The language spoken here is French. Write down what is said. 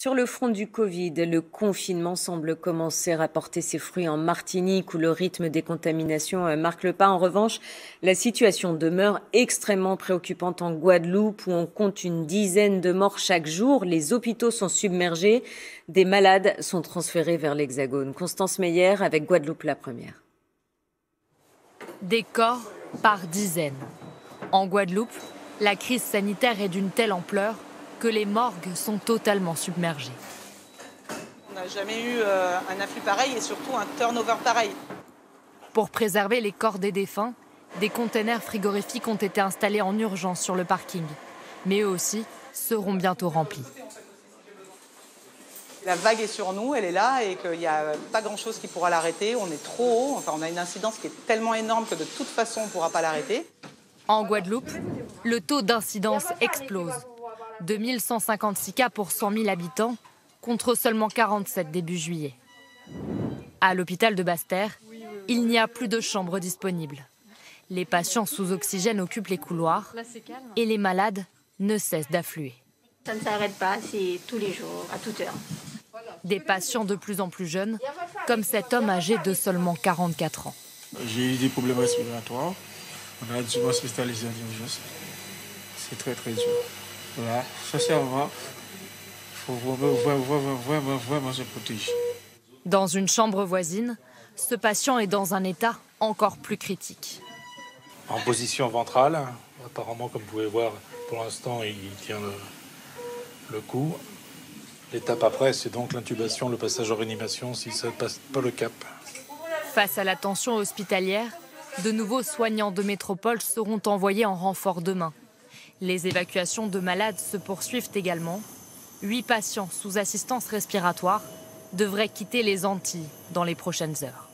Sur le front du Covid, le confinement semble commencer à porter ses fruits en Martinique, où le rythme des contaminations marque le pas. En revanche, la situation demeure extrêmement préoccupante en Guadeloupe, où on compte une dizaine de morts chaque jour. Les hôpitaux sont submergés, des malades sont transférés vers l'Hexagone. Constance Meyer avec Guadeloupe la première. Des corps par dizaines. En Guadeloupe, la crise sanitaire est d'une telle ampleur que les morgues sont totalement submergées. On n'a jamais eu un afflux pareil et surtout un turnover pareil. Pour préserver les corps des défunts, des containers frigorifiques ont été installés en urgence sur le parking. Mais eux aussi seront bientôt remplis. La vague est sur nous, elle est là et qu'il n'y a pas grand-chose qui pourra l'arrêter. On est trop haut, enfin on a une incidence qui est tellement énorme que de toute façon on ne pourra pas l'arrêter. En Guadeloupe, le taux d'incidence explose. 2156 cas pour 100 000 habitants, contre seulement 47 début juillet. À l'hôpital de Basse-Terre, il n'y a plus de chambres disponibles. Les patients sous oxygène occupent les couloirs et les malades ne cessent d'affluer. Ça ne s'arrête pas, c'est tous les jours, à toute heure. Des patients de plus en plus jeunes, comme cet homme âgé de seulement 44 ans. J'ai eu des problèmes respiratoires. On a dû m'hospitaliser en urgence. C'est très très dur. Voilà, sincèrement, il faut vraiment se protéger. Dans une chambre voisine, ce patient est dans un état encore plus critique. En position ventrale, apparemment, comme vous pouvez voir, pour l'instant, il tient le coup. L'étape après, c'est donc l'intubation, le passage en réanimation, si ça ne passe pas le cap. Face à la tension hospitalière, de nouveaux soignants de métropole seront envoyés en renfort demain. Les évacuations de malades se poursuivent également. 8 patients sous assistance respiratoire devraient quitter les Antilles dans les prochaines heures.